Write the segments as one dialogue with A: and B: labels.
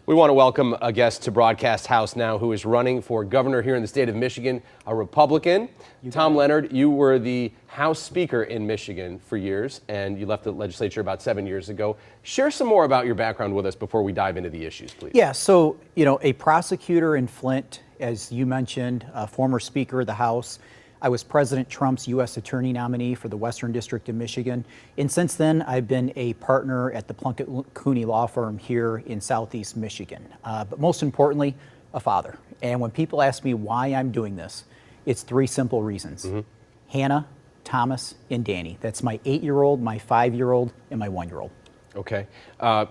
A: We want to welcome a guest to Broadcast House now who is running for governor here in the state of Michigan, a Republican. Tom Leonard, you were the House Speaker in Michigan for years, and you left the legislature about 7 years ago. Share some more about your background with us before we dive into the issues, please.
B: Yeah, so, a prosecutor in Flint, as you mentioned, a former Speaker of the House. I was President Trump's U.S. Attorney nominee for the Western District of Michigan. And since then, I've been a partner at the Plunkett Cooney Law Firm here in Southeast Michigan. But most importantly, a father. And when people ask me why I'm doing this, it's three simple reasons. Hannah, Thomas, and Danny. That's my 8-year-old, my 5-year-old, and my 1-year-old.
A: Okay.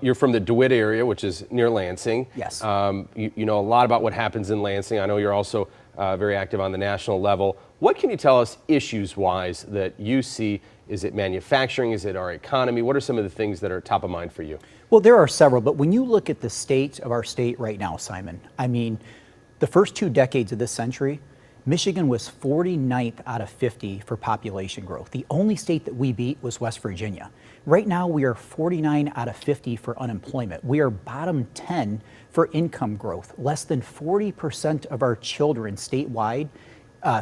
A: You're from the DeWitt area, which is near Lansing.
B: Yes.
A: You know a lot about what happens in Lansing. I know you're also very active on the national level. What can you tell us issues-wise that you see? Is it manufacturing? Is it our economy? What are some of the things that are top of mind for you?
B: Well, there are several, but when you look at the state of our state right now, Simon, I mean, the first 2 decades of this century, Michigan was 49th out of 50 for population growth. The only state that we beat was West Virginia. Right now, we are 49 out of 50 for unemployment. We are bottom 10 for income growth. Less than 40% of our children statewide,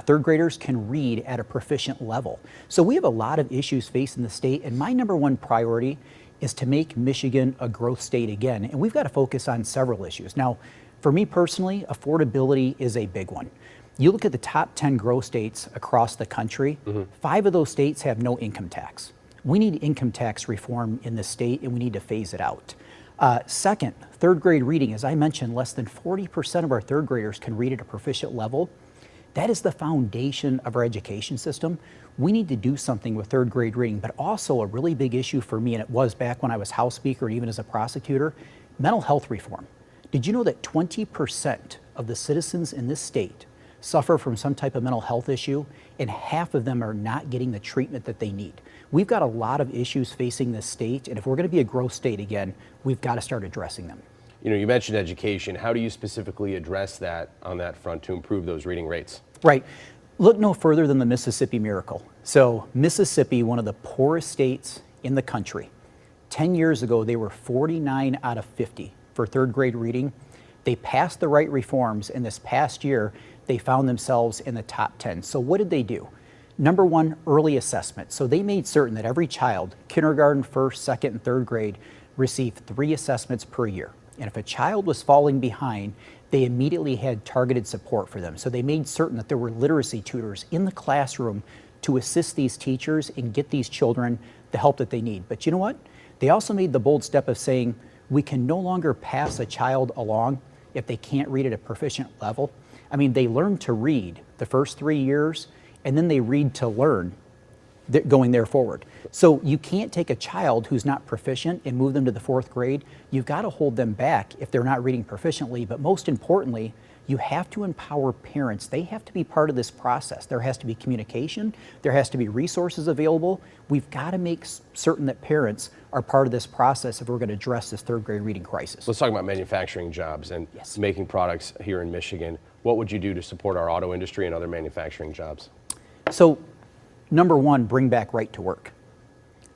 B: third graders, can read at a proficient level. So we have a lot of issues facing the state, and my number one priority is to make Michigan a growth state again, and we've got to focus on several issues. Now, for me personally, affordability is a big one. You look at the top 10 growth states across the country, 5 of those states have no income tax. We need income tax reform in the state, and we need to phase it out. Second, third grade reading. As I mentioned, less than 40% of our third graders can read at a proficient level. That is the foundation of our education system. We need to do something with third grade reading, but also a really big issue for me, and it was back when I was House Speaker and even as a prosecutor, mental health reform. Did you know that 20% of the citizens in this state suffer from some type of mental health issue, and half of them are not getting the treatment that they need? We've got a lot of issues facing this state, and if we're going to be a growth state again, we've got to start addressing them.
A: You know, you mentioned education. How do you specifically address that on that front to improve those reading rates?
B: Right. Look no further than the Mississippi miracle. So Mississippi, one of the poorest states in the country, 10 years ago, they were 49 out of 50 for third grade reading. They passed the right reforms, and this past year, they found themselves in the top 10. So what did they do? Number one, early assessment. So they made certain that every child, kindergarten, first, second, and third grade, received 3 assessments per year. And if a child was falling behind, they immediately had targeted support for them. So they made certain that there were literacy tutors in the classroom to assist these teachers and get these children the help that they need. But you know what? They also made the bold step of saying, we can no longer pass a child along if they can't read at a proficient level. I mean, they learn to read the first 3 years, and then they read to learn going there forward. So you can't take a child who's not proficient and move them to the 4th grade. You've got to hold them back if they're not reading proficiently, but most importantly, you have to empower parents. They have to be part of this process. There has to be communication. There has to be resources available. We've got to make certain that parents are part of this process if we're going to address this third grade reading crisis.
A: Let's talk about manufacturing jobs and making products here in Michigan. What would you do to support our auto industry and other manufacturing jobs?
B: So, number one, bring back right to work.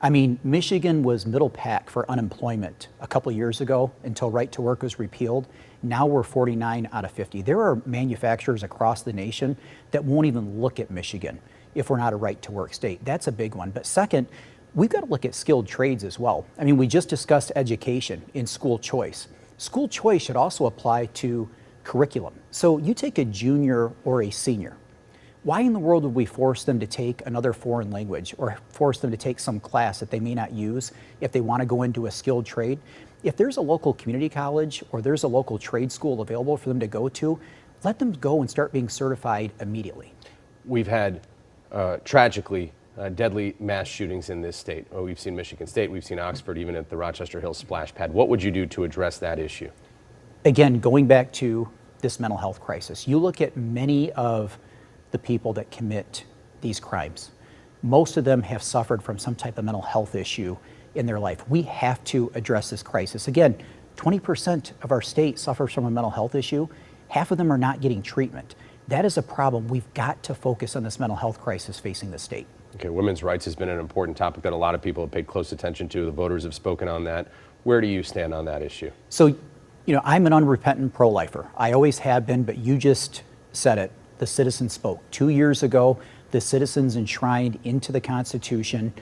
B: I mean, Michigan was middle pack for unemployment a couple years ago until right to work was repealed. Now we're 49 out of 50. There are manufacturers across the nation that won't even look at Michigan if we're not a right to work state. That's a big one. But second, we've got to look at skilled trades as well. I mean, we just discussed education in school choice. School choice should also apply to curriculum. So you take a junior or a senior. Why in the world would we force them to take another foreign language or force them to take some class that they may not use if they want to go into a skilled trade? If there's a local community college or there's a local trade school available for them to go to, let them go and start being certified immediately.
A: We've had, tragically, deadly mass shootings in this state. Oh, we've seen Michigan State, we've seen Oxford, even at the Rochester Hills splash pad. What would you do to address that issue?
B: Again, going back to this mental health crisis, you look at many of the people that commit these crimes. Most of them have suffered from some type of mental health issue in their life. We have to address this crisis. Again, 20% of our state suffers from a mental health issue. Half of them are not getting treatment. That is a problem. We've got to focus on this mental health crisis facing the state.
A: Okay, women's rights has been an important topic that a lot of people have paid close attention to. The voters have spoken on that. Where do you stand on that issue?
B: So I'm an unrepentant pro-lifer. I always have been, but you just said it. The citizens spoke. 2 years ago, the citizens enshrined into the Constitution,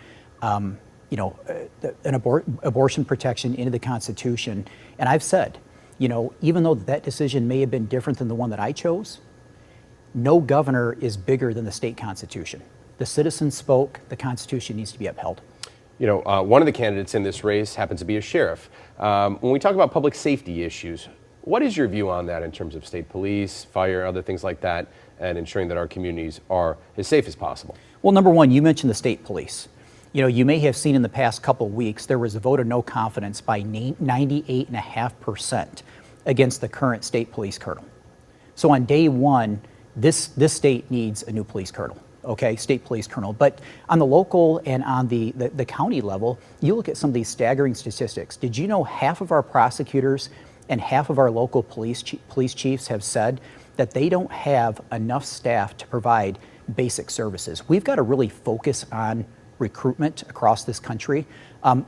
B: an abortion protection into the Constitution. And I've said, even though that decision may have been different than the one that I chose, no governor is bigger than the state Constitution. The citizens spoke. The Constitution needs to be upheld.
A: One of the candidates in this race happens to be a sheriff. When we talk about public safety issues, what is your view on that in terms of state police, fire, other things like that, and ensuring that our communities are as safe as possible?
B: Well, number one, you mentioned the state police. You may have seen in the past couple of weeks, there was a vote of no confidence by 98.5% against the current state police colonel. So on day one, this state needs a new police colonel. Okay, state police colonel. But on the local and on the county level, you look at some of these staggering statistics. Did you know half of our prosecutors and half of our local police chiefs have said that they don't have enough staff to provide basic services? We've got to really focus on recruitment across this country.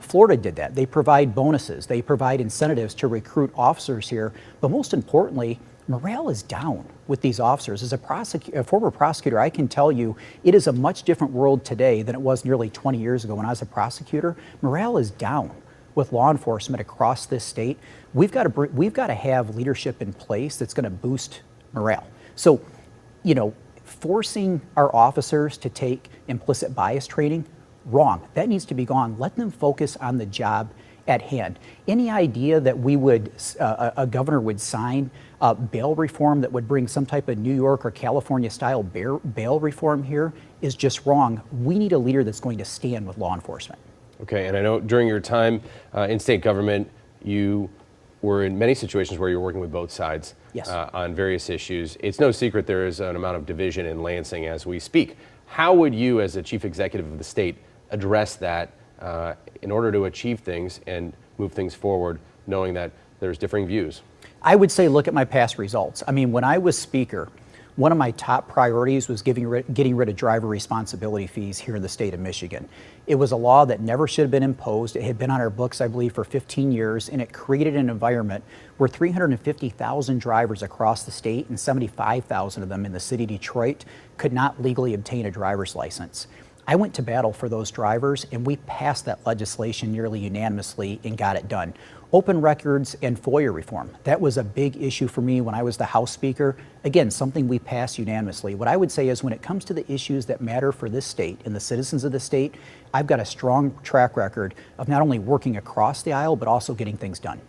B: Florida did that. They provide bonuses. They provide incentives to recruit officers here. But most importantly, morale is down with these officers. As a former prosecutor, I can tell you it is a much different world today than it was nearly 20 years ago when I was a prosecutor. Morale is down with law enforcement across this state. We've got to have leadership in place that's going to boost morale. So, forcing our officers to take implicit bias training, wrong. That needs to be gone. Let them focus on the job at hand. Any idea that a governor would sign bail reform that would bring some type of New York or California style bail reform here is just wrong. We need a leader that's going to stand with law enforcement.
A: Okay, and I know during your time in state government, you were in many situations where you're working with both sides.
B: Yes.
A: On various issues. It's no secret there is an amount of division in Lansing as we speak. How would you, as a chief executive of the state, address that in order to achieve things and move things forward, knowing that there's differing views?
B: I would say look at my past results. I mean, when I was speaker, one of my top priorities was getting rid of driver responsibility fees here in the state of Michigan. It was a law that never should have been imposed. It had been on our books, I believe, for 15 years, and it created an environment where 350,000 drivers across the state and 75,000 of them in the city of Detroit could not legally obtain a driver's license. I went to battle for those drivers, and we passed that legislation nearly unanimously and got it done. Open records and FOIA reform. That was a big issue for me when I was the House Speaker. Again, something we passed unanimously. What I would say is when it comes to the issues that matter for this state and the citizens of the state, I've got a strong track record of not only working across the aisle, but also getting things done.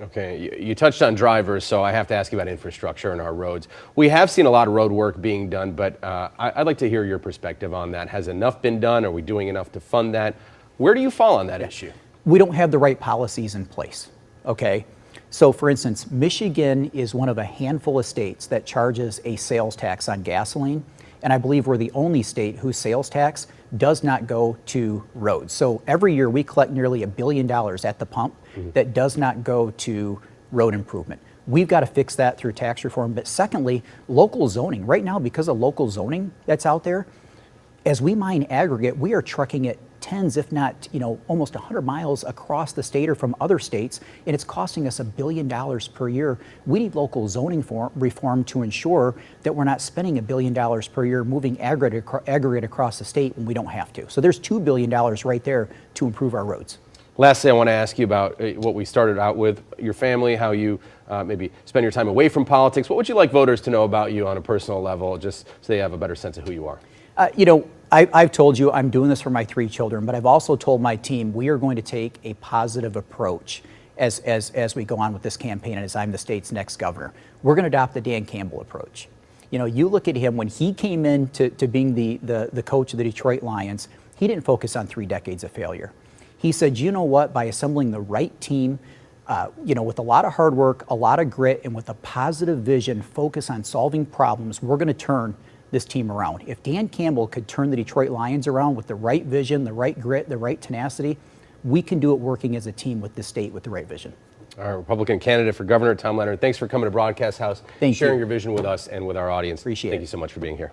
A: Okay, you touched on drivers, so I have to ask you about infrastructure and our roads. We have seen a lot of road work being done, but I'd like to hear your perspective on that. Has enough been done? Are we doing enough to fund that? Where do you fall on that issue?
B: We don't have the right policies in place, okay? So for instance, Michigan is one of a handful of states that charges a sales tax on gasoline, and I believe we're the only state whose sales tax does not go to roads. So every year we collect nearly $1 billion at the pump that does not go to road improvement. We've got to fix that through tax reform. But secondly, local zoning. Right now, because of local zoning that's out there, as we mine aggregate, we are trucking it tens, if not, almost 100 miles across the state or from other states, and it's costing us $1 billion per year. We need local zoning reform to ensure that we're not spending $1 billion per year moving aggregate across the state when we don't have to. So there's $2 billion right there to improve our roads.
A: Lastly, I want to ask you about what we started out with, your family, how you maybe spend your time away from politics. What would you like voters to know about you on a personal level, just so they have a better sense of who you are?
B: I've told you I'm doing this for my 3 children, but I've also told my team we are going to take a positive approach as we go on with this campaign and as I'm the state's next governor. We're going to adopt the Dan Campbell approach. You look at him when he came in to being the coach of the Detroit Lions, he didn't focus on 3 decades of failure. He said, you know what, by assembling the right team, with a lot of hard work, a lot of grit, and with a positive vision, focus on solving problems, we're going to turn this team around. If Dan Campbell could turn the Detroit Lions around with the right vision, the right grit, the right tenacity, we can do it working as a team with the state with the right vision.
A: Our Republican candidate for governor, Tom Leonard, thanks for coming to Broadcast House,
B: Thank you.
A: sharing your vision with us and with our audience.
B: Appreciate it.
A: Thank you so much for being here.